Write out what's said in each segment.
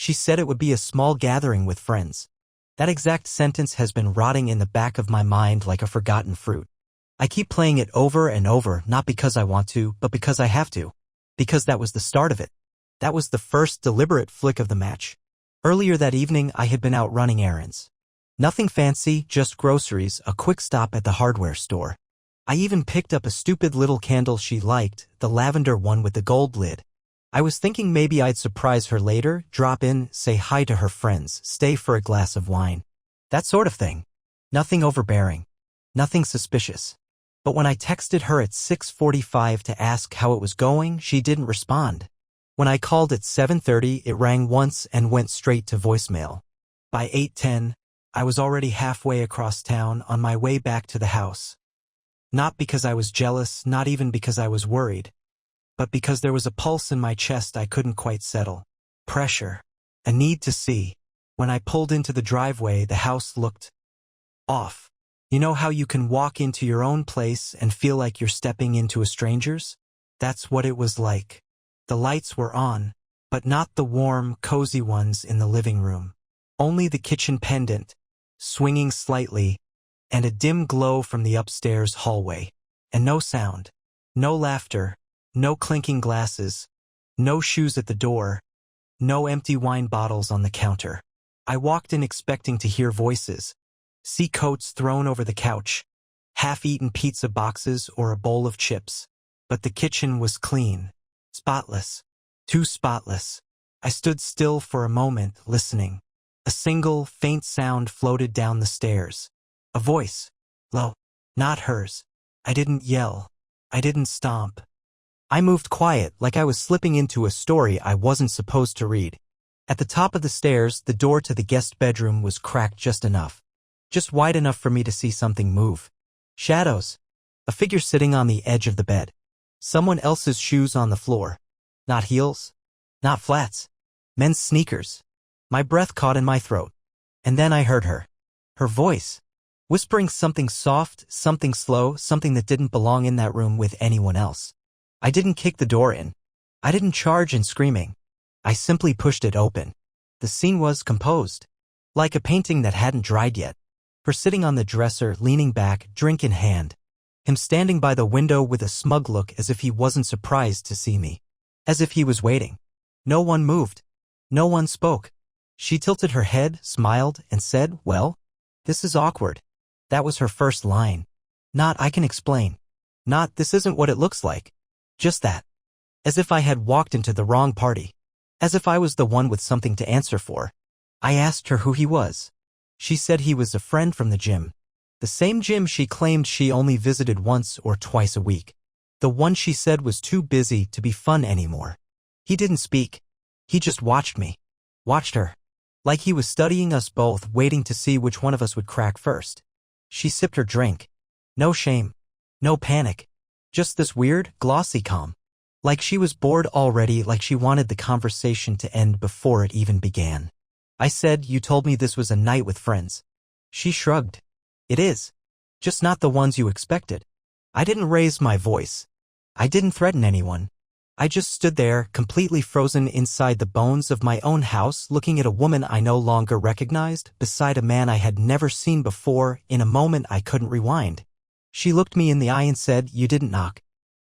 She said it would be a small gathering with friends. That exact sentence has been rotting in the back of my mind like a forgotten fruit. I keep playing it over and over, not because I want to, but because I have to. Because that was the start of it. That was the first deliberate flick of the match. Earlier that evening, I had been out running errands. Nothing fancy, just groceries, a quick stop at the hardware store. I even picked up a stupid little candle she liked, the lavender one with the gold lid. I was thinking maybe I'd surprise her later, drop in, say hi to her friends, stay for a glass of wine. That sort of thing. Nothing overbearing. Nothing suspicious. But when I texted her at 6:45 to ask how it was going, she didn't respond. When I called at 7:30, it rang once and went straight to voicemail. By 8:10, I was already halfway across town on my way back to the house. Not because I was jealous, not even because I was worried, but because there was a pulse in my chest I couldn't quite settle. Pressure. A need to see. When I pulled into the driveway, the house looked off. You know how you can walk into your own place and feel like you're stepping into a stranger's? That's what it was like. The lights were on, but not the warm, cozy ones in the living room. Only the kitchen pendant, swinging slightly, and a dim glow from the upstairs hallway. And no sound. No laughter. No clinking glasses. No shoes at the door. No empty wine bottles on the counter. I walked in expecting to hear voices. See coats thrown over the couch. Half-eaten pizza boxes or a bowl of chips. But the kitchen was clean. Spotless. Too spotless. I stood still for a moment, listening. A single, faint sound floated down the stairs. A voice. Low. Not hers. I didn't yell. I didn't stomp. I moved quiet, like I was slipping into a story I wasn't supposed to read. At the top of the stairs, the door to the guest bedroom was cracked just enough. Just wide enough for me to see something move. Shadows. A figure sitting on the edge of the bed. Someone else's shoes on the floor. Not heels. Not flats. Men's sneakers. My breath caught in my throat. And then I heard her. Her voice. Whispering something soft, something slow, something that didn't belong in that room with anyone else. I didn't kick the door in. I didn't charge in screaming. I simply pushed it open. The scene was composed. Like a painting that hadn't dried yet. Her sitting on the dresser, leaning back, drink in hand. Him standing by the window with a smug look as if he wasn't surprised to see me. As if he was waiting. No one moved. No one spoke. She tilted her head, smiled, and said, "Well, this is awkward." That was her first line. Not, "I can explain." Not, "This isn't what it looks like." Just that. As if I had walked into the wrong party. As if I was the one with something to answer for. I asked her who he was. She said he was a friend from the gym. The same gym she claimed she only visited once or twice a week. The one she said was too busy to be fun anymore. He didn't speak. He just watched me. Watched her. Like he was studying us both, waiting to see which one of us would crack first. She sipped her drink. No shame. No panic. Just this weird, glossy calm. Like she was bored already, like she wanted the conversation to end before it even began. I said, "You told me this was a night with friends." She shrugged. "It is. Just not the ones you expected." I didn't raise my voice. I didn't threaten anyone. I just stood there, completely frozen inside the bones of my own house, looking at a woman I no longer recognized, beside a man I had never seen before, in a moment I couldn't rewind. She looked me in the eye and said, "You didn't knock."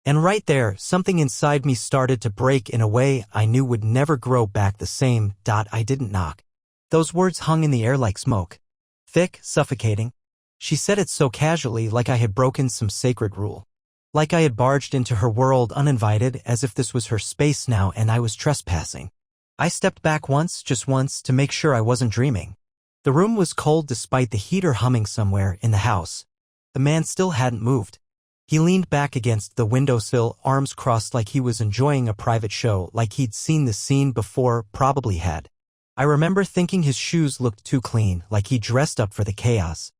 And right there, something inside me started to break in a way I knew would never grow back the same. I didn't knock. Those words hung in the air like smoke. Thick, suffocating. She said it so casually, like I had broken some sacred rule. Like I had barged into her world uninvited, as if this was her space now and I was trespassing. I stepped back once, just once, to make sure I wasn't dreaming. The room was cold despite the heater humming somewhere in the house. The man still hadn't moved. He leaned back against the windowsill, arms crossed like he was enjoying a private show, like he'd seen the scene before, probably had. I remember thinking his shoes looked too clean, like he dressed up for the chaos.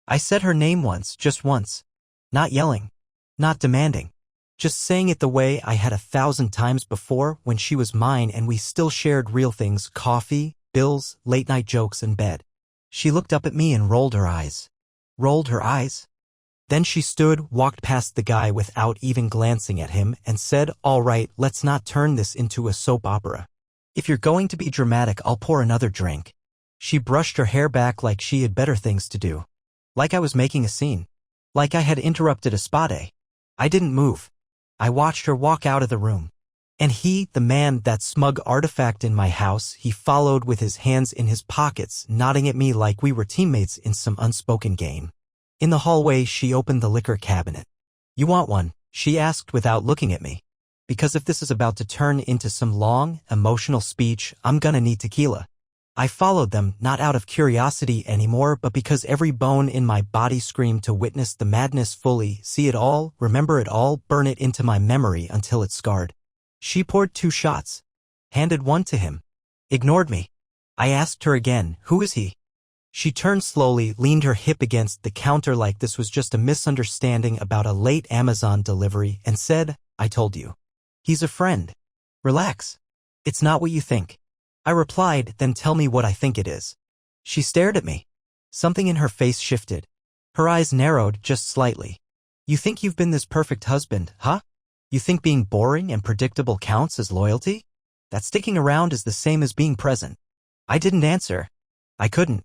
I said her name once, just once. Not yelling. Not demanding. Just saying it the way I had 1,000 times before when she was mine and we still shared real things, coffee, bills, late-night jokes in bed. She looked up at me and rolled her eyes. Rolled her eyes. Then she stood, walked past the guy without even glancing at him, and said, "All right, let's not turn this into a soap opera." If you're going to be dramatic, I'll pour another drink. She brushed her hair back like she had better things to do. Like I was making a scene. Like I had interrupted a spa day. I didn't move. I watched her walk out of the room. And he, the man, that smug artifact in my house, he followed with his hands in his pockets, nodding at me like we were teammates in some unspoken game. In the hallway, she opened the liquor cabinet. "You want one?" she asked without looking at me. "Because if this is about to turn into some long, emotional speech, I'm gonna need tequila." I followed them, not out of curiosity anymore, but because every bone in my body screamed to witness the madness fully, see it all, remember it all, burn it into my memory until it scarred. She poured 2 shots. Handed one to him. Ignored me. I asked her again, "Who is he?" She turned slowly, leaned her hip against the counter like this was just a misunderstanding about a late Amazon delivery, and said, "I told you. He's a friend. Relax. It's not what you think." I replied, "Then tell me what I think it is." She stared at me. Something in her face shifted. Her eyes narrowed just slightly. "You think you've been this perfect husband, huh? You think being boring and predictable counts as loyalty? That sticking around is the same as being present." I didn't answer. I couldn't.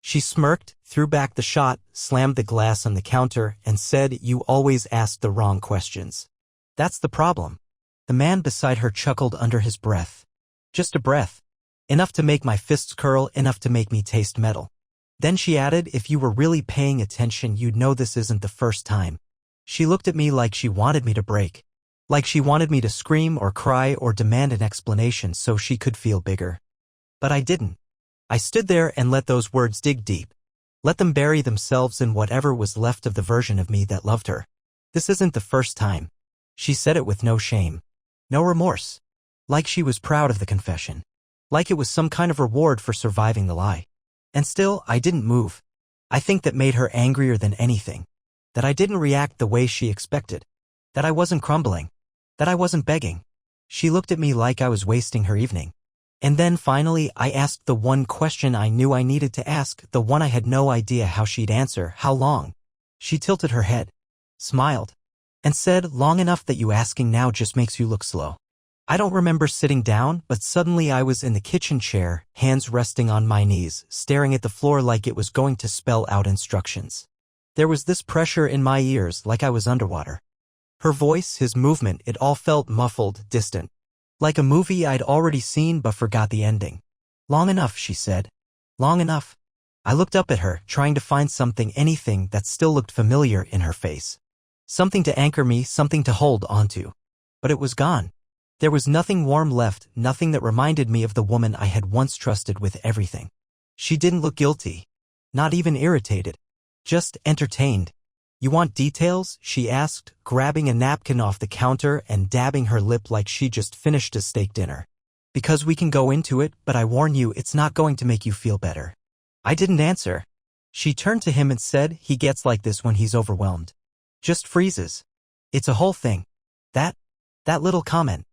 She smirked, threw back the shot, slammed the glass on the counter, and said, "You always ask the wrong questions." That's the problem. The man beside her chuckled under his breath. Just a breath. Enough to make my fists curl, enough to make me taste metal. Then she added, "If you were really paying attention, you'd know this isn't the first time." She looked at me like she wanted me to break. Like she wanted me to scream or cry or demand an explanation so she could feel bigger. But I didn't. I stood there and let those words dig deep. Let them bury themselves in whatever was left of the version of me that loved her. "This isn't the first time." She said it with no shame. No remorse. Like she was proud of the confession. Like it was some kind of reward for surviving the lie. And still, I didn't move. I think that made her angrier than anything. That I didn't react the way she expected. That I wasn't crumbling. That I wasn't begging. She looked at me like I was wasting her evening. And then finally, I asked the one question I knew I needed to ask, the one I had no idea how she'd answer. "How long?" She tilted her head, smiled, and said, "Long enough that you asking now just makes you look slow." I don't remember sitting down, but suddenly I was in the kitchen chair, hands resting on my knees, staring at the floor like it was going to spell out instructions. There was this pressure in my ears like I was underwater. Her voice, his movement, it all felt muffled, distant. Like a movie I'd already seen but forgot the ending. "Long enough," she said. "Long enough." I looked up at her, trying to find something, anything that still looked familiar in her face. Something to anchor me, something to hold onto. But it was gone. There was nothing warm left, nothing that reminded me of the woman I had once trusted with everything. She didn't look guilty. Not even irritated. Just entertained. "You want details?" she asked, grabbing a napkin off the counter and dabbing her lip like she just finished a steak dinner. "Because we can go into it, but I warn you, it's not going to make you feel better." I didn't answer. She turned to him and said, "He gets like this when he's overwhelmed. Just freezes. It's a whole thing. That little comment.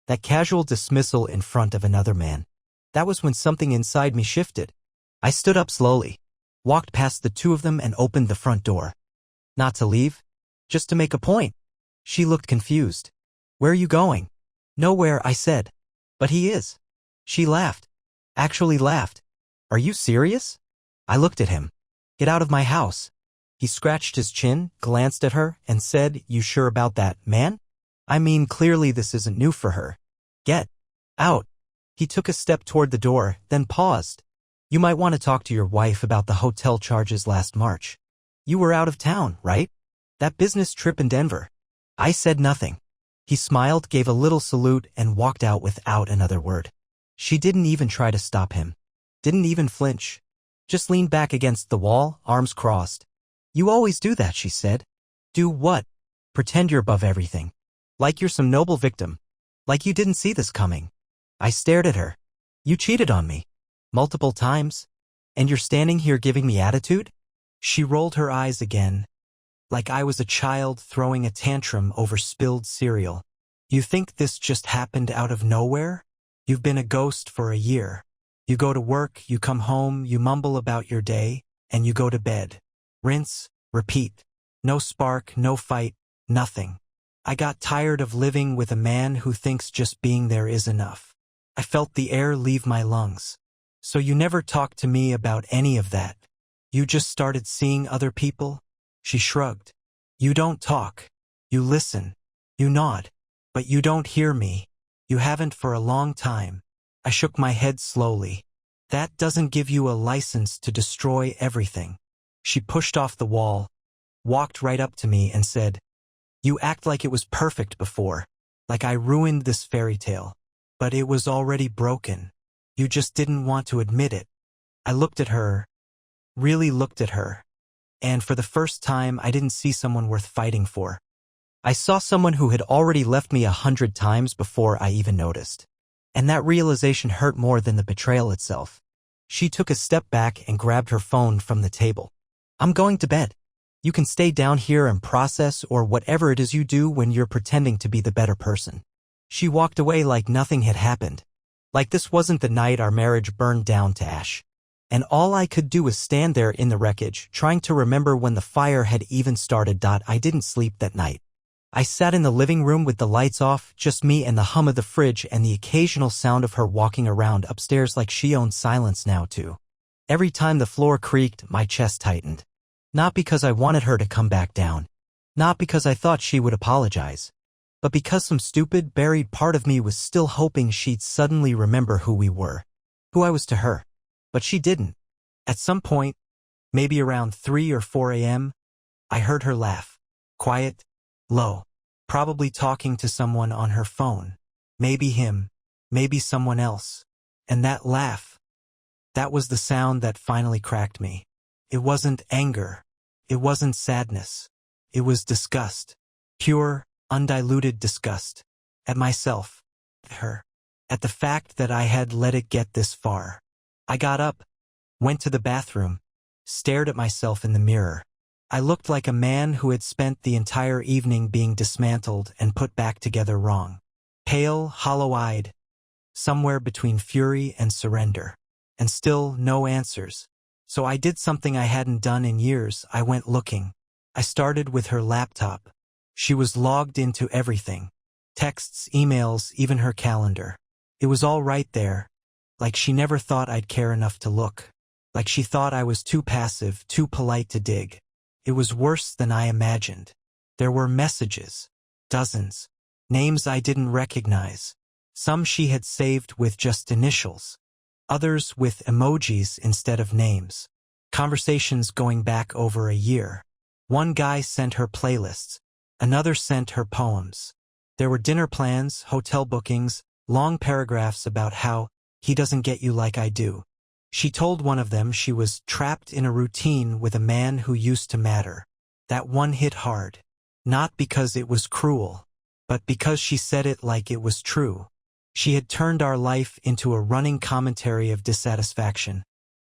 That casual dismissal in front of another man. That was when something inside me shifted. I stood up slowly, walked past the two of them and opened the front door. Not to leave, just to make a point. She looked confused. "Where are you going?" "Nowhere," I said. "But he is." She laughed. Actually laughed. "Are you serious?" I looked at him. "Get out of my house." He scratched his chin, glanced at her, and said, "You sure about that, man? I mean, clearly this isn't new for her. Get out." He took a step toward the door, then paused. "You might want to talk to your wife about the hotel charges last March. You were out of town, right? That business trip in Denver." I said nothing. He smiled, gave a little salute, and walked out without another word. She didn't even try to stop him. Didn't even flinch. Just leaned back against the wall, arms crossed. "You always do that," she said. "Do what?" "Pretend you're above everything. Like you're some noble victim. Like you didn't see this coming." I stared at her. "You cheated on me. Multiple times. And you're standing here giving me attitude?" She rolled her eyes again. Like I was a child throwing a tantrum over spilled cereal. "You think this just happened out of nowhere? You've been a ghost for a year. You go to work, you come home, you mumble about your day, and you go to bed. Rinse, repeat. No spark, no fight, nothing. I got tired of living with a man who thinks just being there is enough. I felt the air leave my lungs. So you never talked to me about any of that. You just started seeing other people? She shrugged. You don't talk. You listen. You nod. But you don't hear me. You haven't for a long time. I shook my head slowly. That doesn't give you a license to destroy everything. She pushed off the wall, walked right up to me and said, You act like it was perfect before, like I ruined this fairy tale. But it was already broken. You just didn't want to admit it. I looked at her, really looked at her, and for the first time I didn't see someone worth fighting for. I saw someone who had already left me 100 times before I even noticed. And that realization hurt more than the betrayal itself. She took a step back and grabbed her phone from the table. I'm going to bed. You can stay down here and process or whatever it is you do when you're pretending to be the better person. She walked away like nothing had happened. Like this wasn't the night our marriage burned down to ash. And all I could do was stand there in the wreckage, trying to remember when the fire had even started. I didn't sleep that night. I sat in the living room with the lights off, just me and the hum of the fridge and the occasional sound of her walking around upstairs like she owned silence now too. Every time the floor creaked, my chest tightened. Not because I wanted her to come back down. Not because I thought she would apologize. But because some stupid, buried part of me was still hoping she'd suddenly remember who we were. Who I was to her. But she didn't. At some point, maybe around 3 or 4 a.m., I heard her laugh. Quiet, low. Probably talking to someone on her phone. Maybe him. Maybe someone else. And that laugh. That was the sound that finally cracked me. It wasn't anger. It wasn't sadness. It was disgust. Pure, undiluted disgust. At myself. At her. At the fact that I had let it get this far. I got up, went to the bathroom, stared at myself in the mirror. I looked like a man who had spent the entire evening being dismantled and put back together wrong. Pale, hollow-eyed, somewhere between fury and surrender. And still no answers. So I did something I hadn't done in years. I went looking. I started with her laptop. She was logged into everything. Texts, emails, even her calendar. It was all right there. Like she never thought I'd care enough to look. Like she thought I was too passive, too polite to dig. It was worse than I imagined. There were messages. Dozens. Names I didn't recognize. Some she had saved with just initials. Others with emojis instead of names. Conversations going back over a year. One guy sent her playlists. Another sent her poems. There were dinner plans, hotel bookings, long paragraphs about how he doesn't get you like I do. She told one of them she was trapped in a routine with a man who used to matter. That one hit hard. Not because it was cruel, but because she said it like it was true. She had turned our life into a running commentary of dissatisfaction.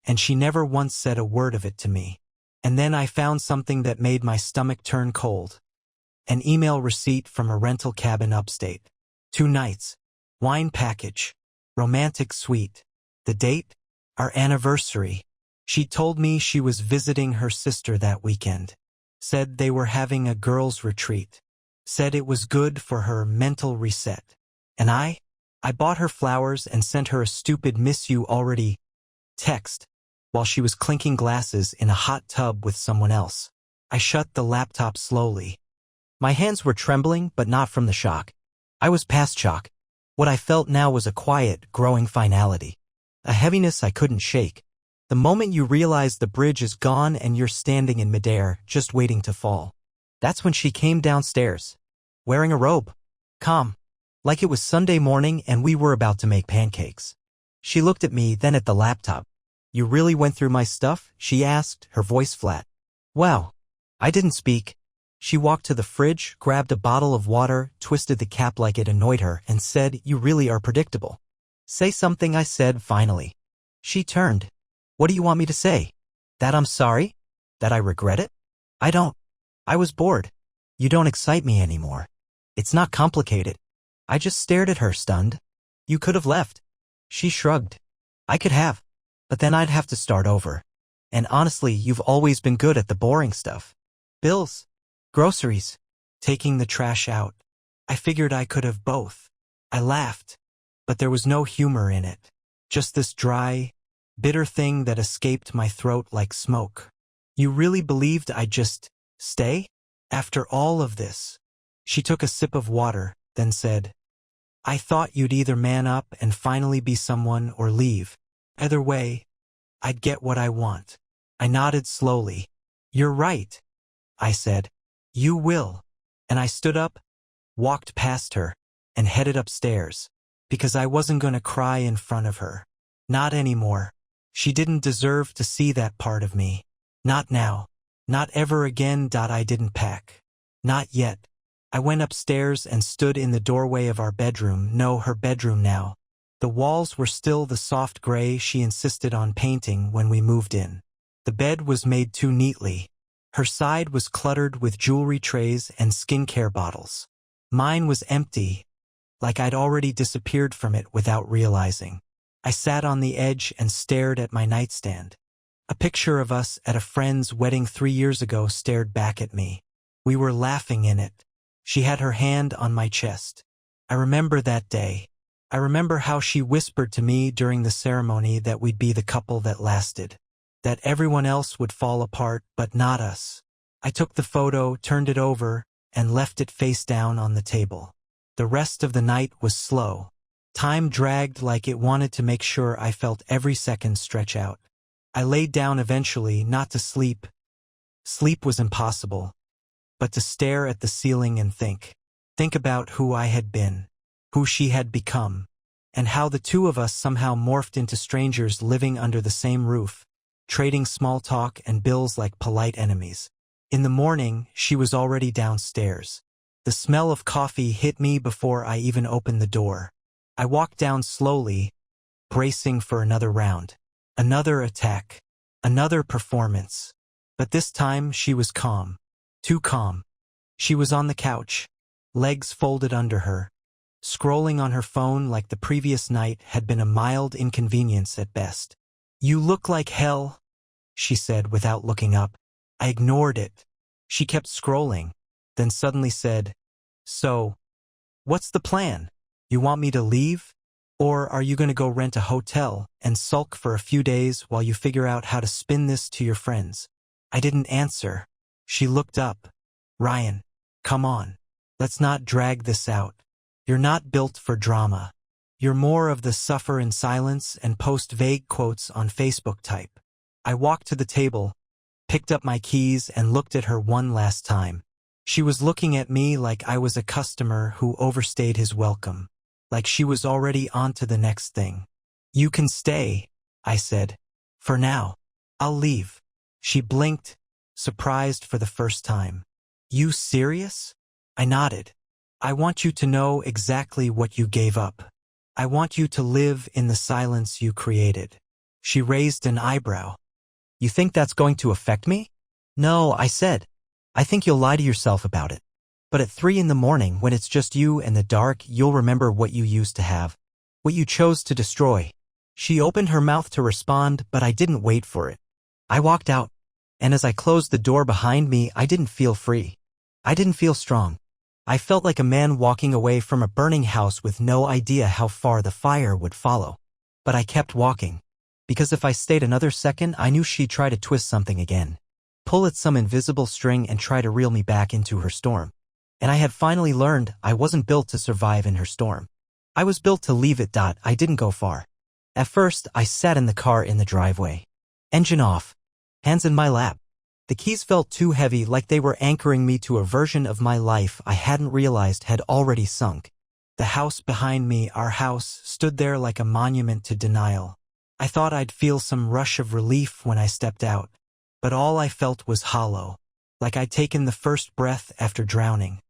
And she never once said a word of it to me. And then I found something that made my stomach turn cold. An email receipt from a rental cabin upstate. 2 nights. Wine package. Romantic suite. The date? Our anniversary. She told me she was visiting her sister that weekend. Said they were having a girls' retreat. Said it was good for her mental reset. And I bought her flowers and sent her a stupid miss you already text while she was clinking glasses in a hot tub with someone else. I shut the laptop slowly. My hands were trembling, but not from the shock. I was past shock. What I felt now was a quiet, growing finality. A heaviness I couldn't shake. The moment you realize the bridge is gone and you're standing in midair, just waiting to fall. That's when she came downstairs. Wearing a robe. Calm. Like it was Sunday morning and we were about to make pancakes. She looked at me, then at the laptop. You really went through my stuff? She asked, her voice flat. Wow. I didn't speak. She walked to the fridge, grabbed a bottle of water, twisted the cap like it annoyed her, and said, You really are predictable. Say something, I said, finally. She turned. What do you want me to say? That I'm sorry? That I regret it? I don't. I was bored. You don't excite me anymore. It's not complicated. I just stared at her, stunned. You could have left. She shrugged. I could have. But then I'd have to start over. And honestly, you've always been good at the boring stuff. Bills. Groceries. Taking the trash out. I figured I could have both. I laughed. but there was no humor in it. Just this dry, bitter thing that escaped my throat like smoke. You really believed I'd just stay? After all of this? She took a sip of water, then said, I thought you'd either man up and finally be someone or leave. Either way, I'd get what I want. I nodded slowly. You're right, I said. You will. And I stood up, walked past her, and headed upstairs, because I wasn't going to cry in front of her. Not anymore. She didn't deserve to see that part of me. Not now. Not ever again. I didn't pack. Not yet. I went upstairs and stood in the doorway of our bedroom, no, her bedroom now. The walls were still the soft gray she insisted on painting when we moved in. The bed was made too neatly. Her side was cluttered with jewelry trays and skincare bottles. Mine was empty, like I'd already disappeared from it without realizing. I sat on the edge and stared at my nightstand. A picture of us at a friend's wedding 3 years ago stared back at me. We were laughing in it. She had her hand on my chest. I remember that day. I remember how she whispered to me during the ceremony that we'd be the couple that lasted. That everyone else would fall apart, but not us. I took the photo, turned it over, and left it face down on the table. The rest of the night was slow. Time dragged like it wanted to make sure I felt every second stretch out. I laid down eventually, not to sleep. Sleep was impossible. But to stare at the ceiling and think. Think about who I had been, who she had become, and how the two of us somehow morphed into strangers living under the same roof, trading small talk and bills like polite enemies. In the morning, she was already downstairs. The smell of coffee hit me before I even opened the door. I walked down slowly, bracing for another round, another attack, another performance. But this time she was calm. Too calm. She was on the couch, legs folded under her, scrolling on her phone like the previous night had been a mild inconvenience at best. You look like hell, she said without looking up. I ignored it. She kept scrolling, then suddenly said, So, what's the plan? You want me to leave? Or are you going to go rent a hotel and sulk for a few days while you figure out how to spin this to your friends? I didn't answer. She looked up. Ryan, come on. Let's not drag this out. You're not built for drama. You're more of the suffer in silence and post vague quotes on Facebook type. I walked to the table, picked up my keys and looked at her one last time. She was looking at me like I was a customer who overstayed his welcome, like she was already on to the next thing. You can stay, I said. For now. I'll leave. She blinked, surprised for the first time. You serious? I nodded. I want you to know exactly what you gave up. I want you to live in the silence you created. She raised an eyebrow. You think that's going to affect me? No, I said. I think you'll lie to yourself about it. But at 3 in the morning, when it's just you and the dark, you'll remember what you used to have, what you chose to destroy. She opened her mouth to respond, but I didn't wait for it. I walked out. And as I closed the door behind me, I didn't feel free. I didn't feel strong. I felt like a man walking away from a burning house with no idea how far the fire would follow. But I kept walking. Because if I stayed another second, I knew she'd try to twist something again. Pull at some invisible string and try to reel me back into her storm. And I had finally learned I wasn't built to survive in her storm. I was built to leave it. I didn't go far. At first, I sat in the car in the driveway. Engine off. Hands in my lap. The keys felt too heavy, like they were anchoring me to a version of my life I hadn't realized had already sunk. The house behind me, our house, stood there like a monument to denial. I thought I'd feel some rush of relief when I stepped out, but all I felt was hollow, like I'd taken the first breath after drowning,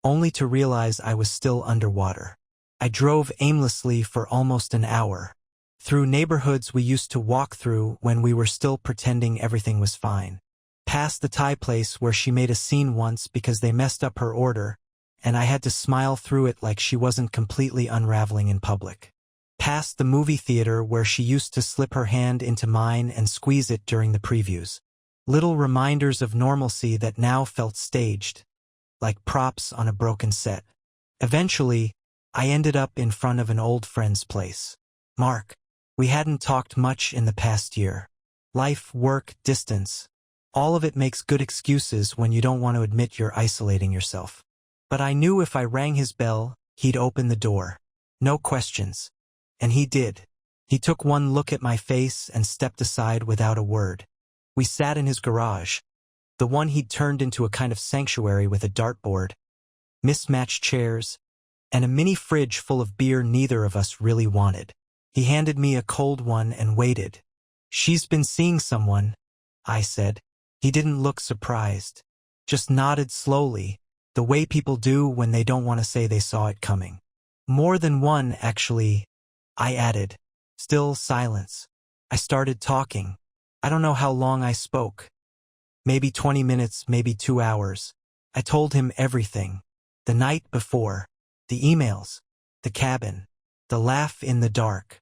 only to realize I was still underwater. I drove aimlessly for almost an hour, through neighborhoods we used to walk through when we were still pretending everything was fine. Past the Thai place where she made a scene once because they messed up her order, and I had to smile through it like she wasn't completely unraveling in public. Past the movie theater where she used to slip her hand into mine and squeeze it during the previews. Little reminders of normalcy that now felt staged, like props on a broken set. Eventually, I ended up in front of an old friend's place. Mark. We hadn't talked much in the past year. Life, work, distance. All of it makes good excuses when you don't want to admit you're isolating yourself. But I knew if I rang his bell, he'd open the door. No questions. And he did. He took one look at my face and stepped aside without a word. We sat in his garage, the one he'd turned into a kind of sanctuary with a dartboard, mismatched chairs, and a mini fridge full of beer neither of us really wanted. He handed me a cold one and waited. "She's been seeing someone," I said. He didn't look surprised, just nodded slowly, the way people do when they don't want to say they saw it coming. "More than one, actually," I added. Still silence. I started talking. I don't know how long I spoke. Maybe 20 minutes, maybe 2 hours. I told him everything. The night before. The emails. The cabin. The laugh in the dark.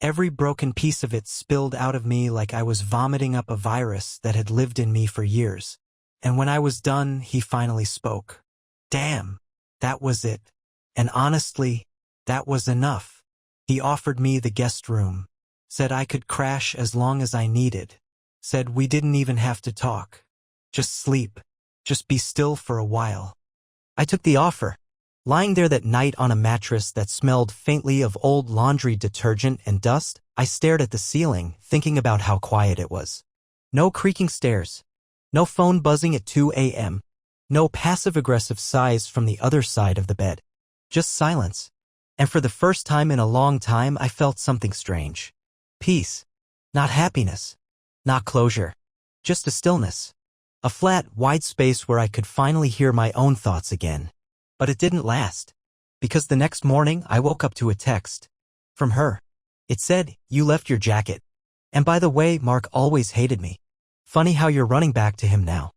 Every broken piece of it spilled out of me like I was vomiting up a virus that had lived in me for years. And when I was done, he finally spoke. Damn, that was it. And honestly, that was enough. He offered me the guest room. Said I could crash as long as I needed. Said we didn't even have to talk. Just sleep. Just be still for a while. I took the offer. Lying there that night on a mattress that smelled faintly of old laundry detergent and dust, I stared at the ceiling, thinking about how quiet it was. No creaking stairs. No phone buzzing at 2 a.m. No passive-aggressive sighs from the other side of the bed. Just silence. And for the first time in a long time, I felt something strange. Peace. Not happiness. Not closure. Just a stillness. A flat, wide space where I could finally hear my own thoughts again. But it didn't last. Because the next morning, I woke up to a text. From her. It said, "You left your jacket. And by the way, Mark always hated me. Funny how you're running back to him now."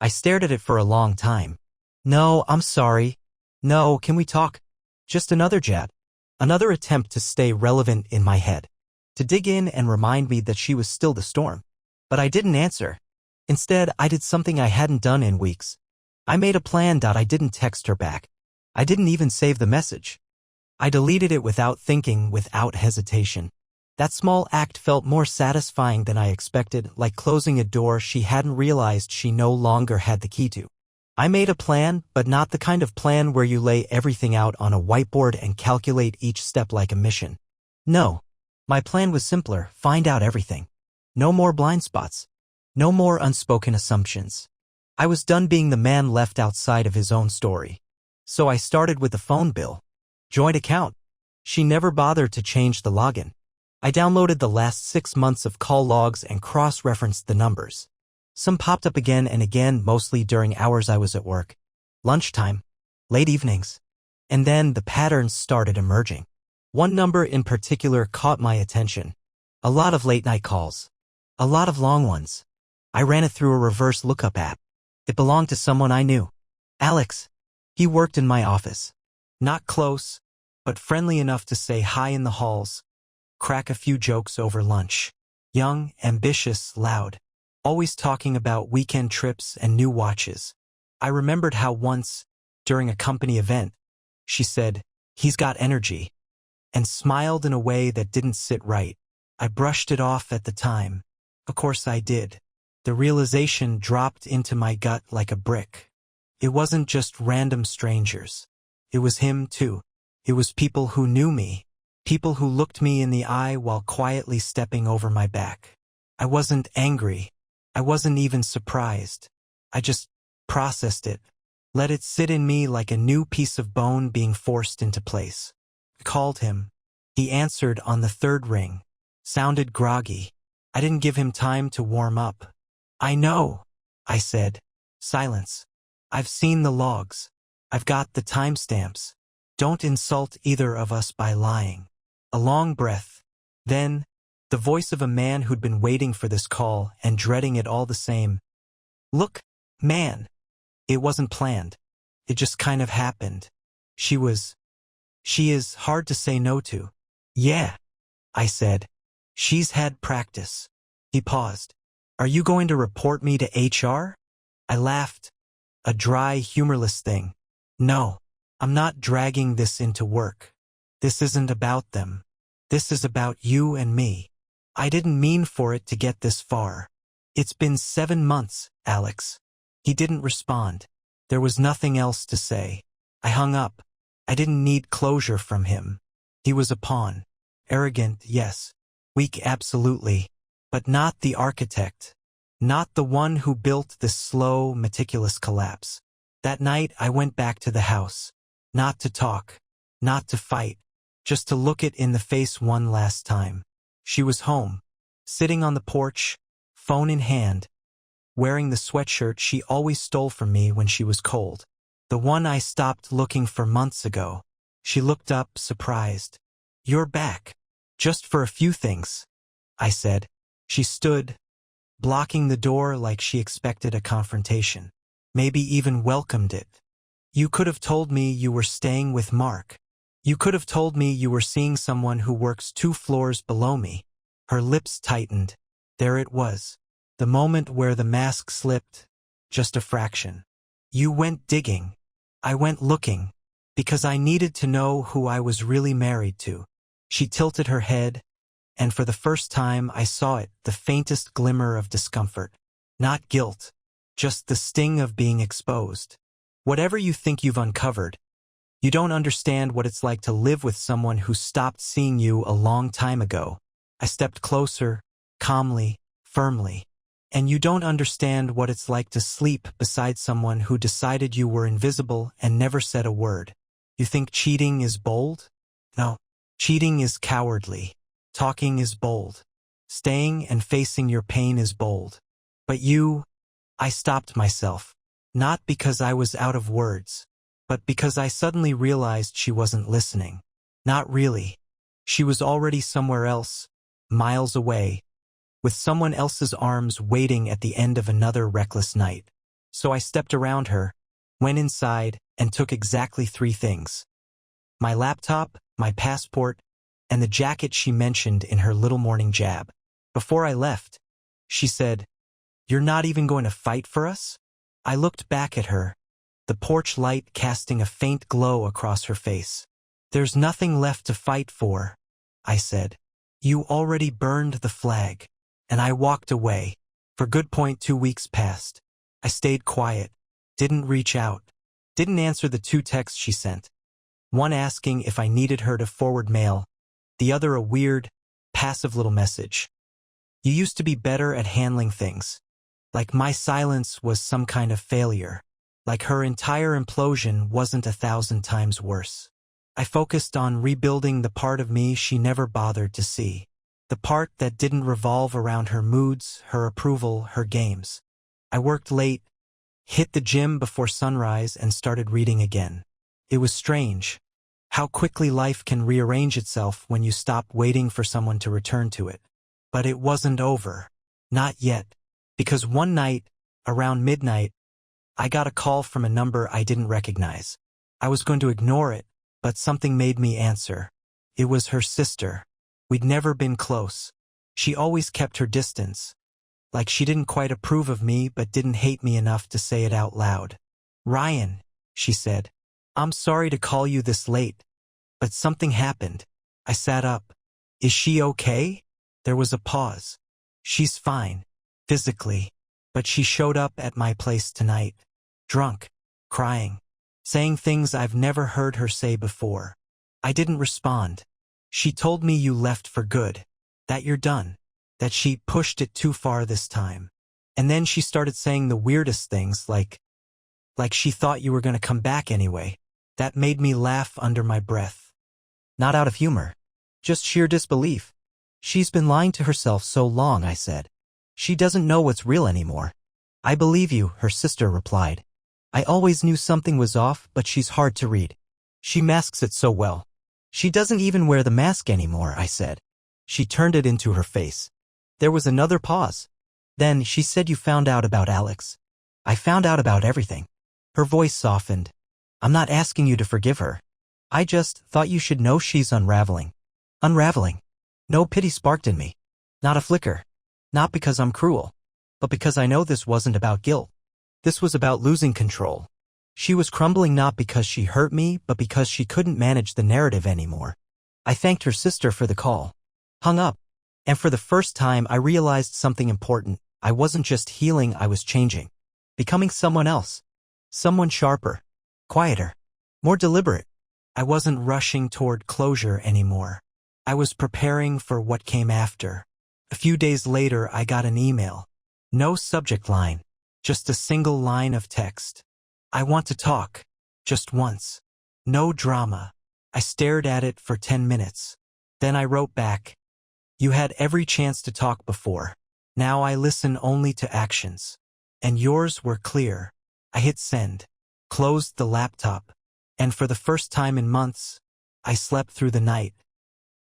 I stared at it for a long time. "No, I'm sorry. No, can we talk?" Just another jab. Another attempt to stay relevant in my head. To dig in and remind me that she was still the storm. But I didn't answer. Instead, I did something I hadn't done in weeks. I made a plan. I didn't text her back. I didn't even save the message. I deleted it without thinking, without hesitation. That small act felt more satisfying than I expected, like closing a door she hadn't realized she no longer had the key to. I made a plan, but not the kind of plan where you lay everything out on a whiteboard and calculate each step like a mission. No. My plan was simpler: find out everything. No more blind spots. No more unspoken assumptions. I was done being the man left outside of his own story. So I started with the phone bill. Joint account. She never bothered to change the login. I downloaded the last 6 months of call logs and cross-referenced the numbers. Some popped up again and again, mostly during hours I was at work. Lunchtime. Late evenings. And then the patterns started emerging. One number in particular caught my attention. A lot of late-night calls. A lot of long ones. I ran it through a reverse lookup app. It belonged to someone I knew. Alex. He worked in my office. Not close, but friendly enough to say hi in the halls, crack a few jokes over lunch. Young, ambitious, loud. Always talking about weekend trips and new watches. I remembered how once, during a company event, she said, "He's got energy," and smiled in a way that didn't sit right. I brushed it off at the time. Of course I did. The realization dropped into my gut like a brick. It wasn't just random strangers. It was him too. It was people who knew me. People who looked me in the eye while quietly stepping over my back. I wasn't angry. I wasn't even surprised. I just processed it. Let it sit in me like a new piece of bone being forced into place. I called him. He answered on the third ring. Sounded groggy. I didn't give him time to warm up. "I know," I said. Silence. "I've seen the logs. I've got the timestamps. Don't insult either of us by lying." A long breath. Then, the voice of a man who'd been waiting for this call and dreading it all the same. "Look, man. It wasn't planned. It just kind of happened. She is hard to say no to." "Yeah," I said. "She's had practice." He paused. "Are you going to report me to HR?" I laughed. A dry, humorless thing. "No, I'm not dragging this into work. This isn't about them. This is about you and me. I didn't mean for it to get this far. It's been 7 months, Alex. He didn't respond. There was nothing else to say. I hung up. I didn't need closure from him. He was a pawn. Arrogant, yes. Weak, absolutely. But not the architect. Not the one who built this slow, meticulous collapse. That night, I went back to the house. Not to talk. Not to fight. Just to look it in the face one last time. She was home. Sitting on the porch, phone in hand. Wearing the sweatshirt she always stole from me when she was cold. The one I stopped looking for months ago. She looked up, surprised. "You're back. Just for a few things," I said. She stood, blocking the door like she expected a confrontation. Maybe even welcomed it. "You could have told me you were staying with Mark. You could have told me you were seeing someone who works 2 floors below me." Her lips tightened. There it was. The moment where the mask slipped. Just a fraction. "You went digging. I went looking. Because I needed to know who I was really married to." She tilted her head, and for the first time I saw it, the faintest glimmer of discomfort. Not guilt. Just the sting of being exposed. "Whatever you think you've uncovered, you don't understand what it's like to live with someone who stopped seeing you a long time ago." I stepped closer, calmly, firmly. "And you don't understand what it's like to sleep beside someone who decided you were invisible and never said a word. You think cheating is bold? No. Cheating is cowardly. Talking is bold. Staying and facing your pain is bold. But you..." I stopped myself. Not because I was out of words, but because I suddenly realized she wasn't listening. Not really. She was already somewhere else, miles away, with someone else's arms waiting at the end of another reckless night. So I stepped around her, went inside, and took exactly 3 things. My laptop, my passport, and the jacket she mentioned in her little morning jab. Before I left, she said, "You're not even going to fight for us?" I looked back at her, the porch light casting a faint glow across her face. "There's nothing left to fight for," I said. "You already burned the flag." And I walked away. For good point 2 weeks passed. I stayed quiet, didn't reach out, didn't answer the 2 texts she sent. One asking if I needed her to forward mail, the other a weird, passive little message. "You used to be better at handling things." Like my silence was some kind of failure. Like her entire implosion wasn't 1,000 times worse. I focused on rebuilding the part of me she never bothered to see. The part that didn't revolve around her moods, her approval, her games. I worked late, hit the gym before sunrise, and started reading again. It was strange. How quickly life can rearrange itself when you stop waiting for someone to return to it. But it wasn't over. Not yet. Because one night, around midnight, I got a call from a number I didn't recognize. I was going to ignore it, but something made me answer. It was her sister. We'd never been close. She always kept her distance. Like she didn't quite approve of me but didn't hate me enough to say it out loud. "Ryan," she said, "I'm sorry to call you this late, but something happened." I sat up. "Is she okay?" There was a pause. "She's fine, physically, but she showed up at my place tonight. Drunk, crying, saying things I've never heard her say before." I didn't respond. "She told me you left for good, that you're done, that she pushed it too far this time." And then she started saying the weirdest things like she thought you were going to come back anyway. That made me laugh under my breath. Not out of humor. Just sheer disbelief. "She's been lying to herself so long," I said. "She doesn't know what's real anymore." "I believe you," her sister replied. "I always knew something was off, but she's hard to read. She masks it so well." "She doesn't even wear the mask anymore," I said. She turned it into her face. There was another pause. "Then she said you found out about Alex." "I found out about everything." Her voice softened. "I'm not asking you to forgive her. I just thought you should know she's unraveling." Unraveling. No pity sparked in me. Not a flicker. Not because I'm cruel, but because I know this wasn't about guilt. This was about losing control. She was crumbling not because she hurt me, but because she couldn't manage the narrative anymore. I thanked her sister for the call. Hung up. And for the first time I realized something important. I wasn't just healing, I was changing. Becoming someone else. Someone sharper. Quieter. More deliberate. I wasn't rushing toward closure anymore. I was preparing for what came after. A few days later I got an email. No subject line. Just a single line of text. I want to talk. Just once. No drama. I stared at it for 10 minutes. Then I wrote back. You had every chance to talk before. Now I listen only to actions. And yours were clear. I hit send. Closed the laptop. And for the first time in months, I slept through the night.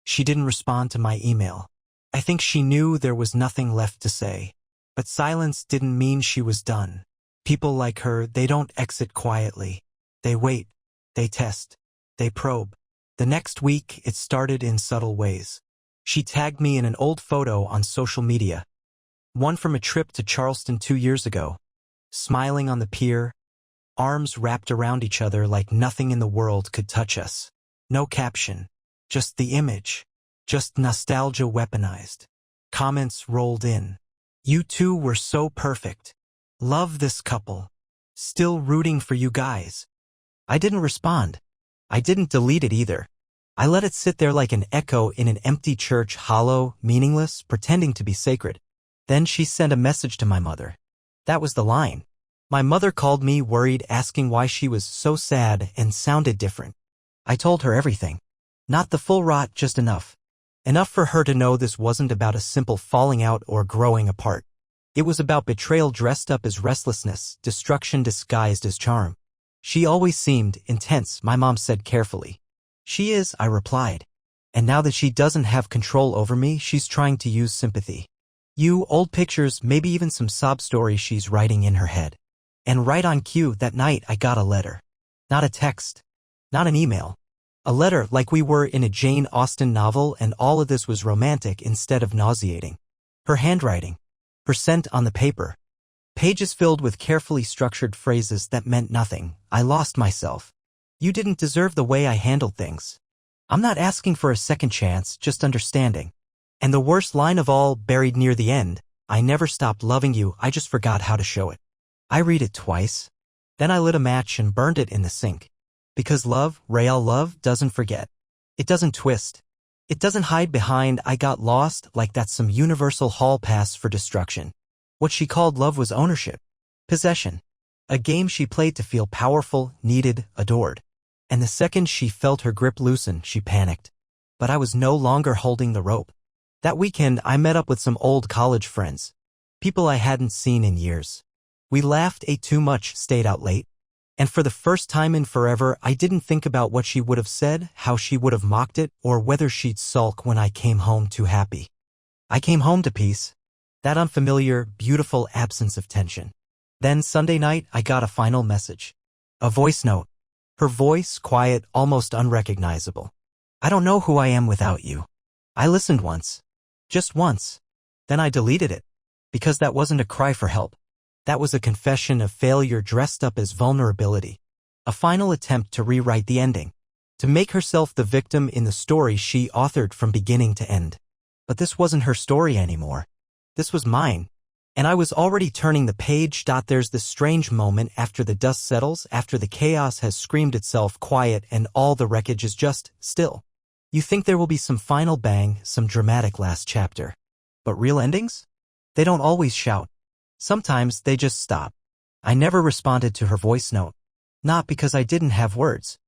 She didn't respond to my email. I think she knew there was nothing left to say. But silence didn't mean she was done. People like her, they don't exit quietly. They wait. They test. They probe. The next week, it started in subtle ways. She tagged me in an old photo on social media. One from a trip to Charleston 2 years ago. Smiling on the pier, arms wrapped around each other like nothing in the world could touch us. No caption. Just the image. Just nostalgia weaponized. Comments rolled in. You two were so perfect. Love this couple. Still rooting for you guys. I didn't respond. I didn't delete it either. I let it sit there like an echo in an empty church, hollow, meaningless, pretending to be sacred. Then she sent a message to my mother. That was the line. My mother called me, worried, asking why she was so sad and sounded different. I told her everything. Not the full rot, just enough. Enough for her to know this wasn't about a simple falling out or growing apart. It was about betrayal dressed up as restlessness, destruction disguised as charm. She always seemed intense, my mom said carefully. She is, I replied. And now that she doesn't have control over me, she's trying to use sympathy. You, old pictures, maybe even some sob story she's writing in her head. And right on cue, that night I got a letter. Not a text. Not an email. A letter like we were in a Jane Austen novel, and all of this was romantic instead of nauseating. Her handwriting. Her scent on the paper. Pages filled with carefully structured phrases that meant nothing. I lost myself. You didn't deserve the way I handled things. I'm not asking for a second chance, just understanding. And the worst line of all, buried near the end, I never stopped loving you, I just forgot how to show it. I read it twice. Then I lit a match and burned it in the sink. Because love, real love, doesn't forget. It doesn't twist. It doesn't hide behind I got lost like that's some universal hall pass for destruction. What she called love was ownership. Possession. A game she played to feel powerful, needed, adored. And the second she felt her grip loosen, she panicked. But I was no longer holding the rope. That weekend, I met up with some old college friends. People I hadn't seen in years. We laughed, ate too much, stayed out late. And for the first time in forever, I didn't think about what she would have said, how she would have mocked it, or whether she'd sulk when I came home too happy. I came home to peace. That unfamiliar, beautiful absence of tension. Then Sunday night, I got a final message. A voice note. Her voice, quiet, almost unrecognizable. I don't know who I am without you. I listened once. Just once. Then I deleted it. Because that wasn't a cry for help. That was a confession of failure dressed up as vulnerability. A final attempt to rewrite the ending. To make herself the victim in the story she authored from beginning to end. But this wasn't her story anymore. This was mine. And I was already turning the page. There's this strange moment after the dust settles, after the chaos has screamed itself quiet and all the wreckage is just still. You think there will be some final bang, some dramatic last chapter. But real endings? They don't always shout. Sometimes they just stop. I never responded to her voice note. Not because I didn't have words.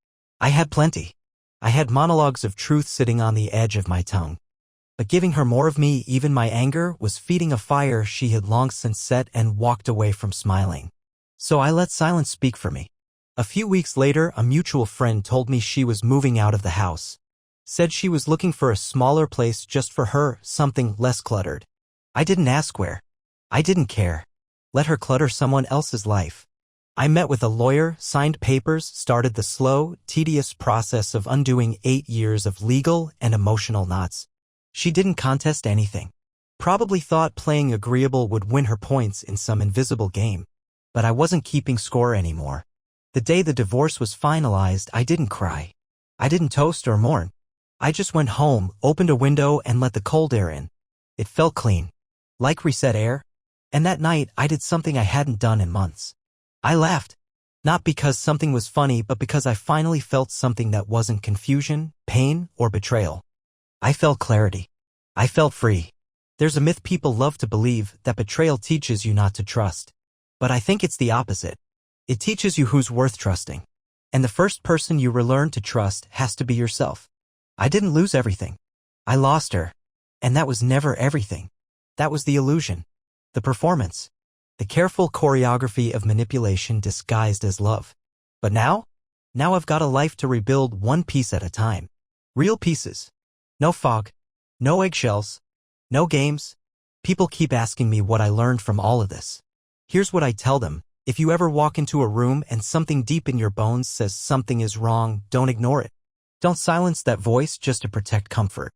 I had plenty. I had monologues of truth sitting on the edge of my tongue. But giving her more of me, even my anger, was feeding a fire she had long since set and walked away from smiling. So I let silence speak for me. A few weeks later, a mutual friend told me she was moving out of the house. Said she was looking for a smaller place just for her, something less cluttered. I didn't ask where. I didn't care. Let her clutter someone else's life. I met with a lawyer, signed papers, started the slow, tedious process of undoing 8 years of legal and emotional knots. She didn't contest anything. Probably thought playing agreeable would win her points in some invisible game. But I wasn't keeping score anymore. The day the divorce was finalized, I didn't cry. I didn't toast or mourn. I just went home, opened a window, and let the cold air in. It felt clean. Like reset air. And that night, I did something I hadn't done in months. I laughed. Not because something was funny, but because I finally felt something that wasn't confusion, pain, or betrayal. I felt clarity. I felt free. There's a myth people love to believe that betrayal teaches you not to trust. But I think it's the opposite. It teaches you who's worth trusting. And the first person you relearn to trust has to be yourself. I didn't lose everything. I lost her. And that was never everything. That was the illusion. The performance. The careful choreography of manipulation disguised as love. But now I've got a life to rebuild one piece at a time. Real pieces. No fog. No eggshells. No games. People keep asking me what I learned from all of this. Here's what I tell them. If you ever walk into a room and something deep in your bones says something is wrong, don't ignore it. Don't silence that voice just to protect comfort.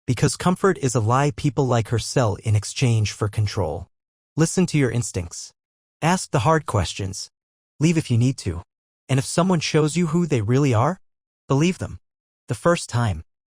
Because comfort is a lie people like her sell in exchange for control. Listen to your instincts. Ask the hard questions. Leave if you need to. And if someone shows you who they really are, believe them. The first time.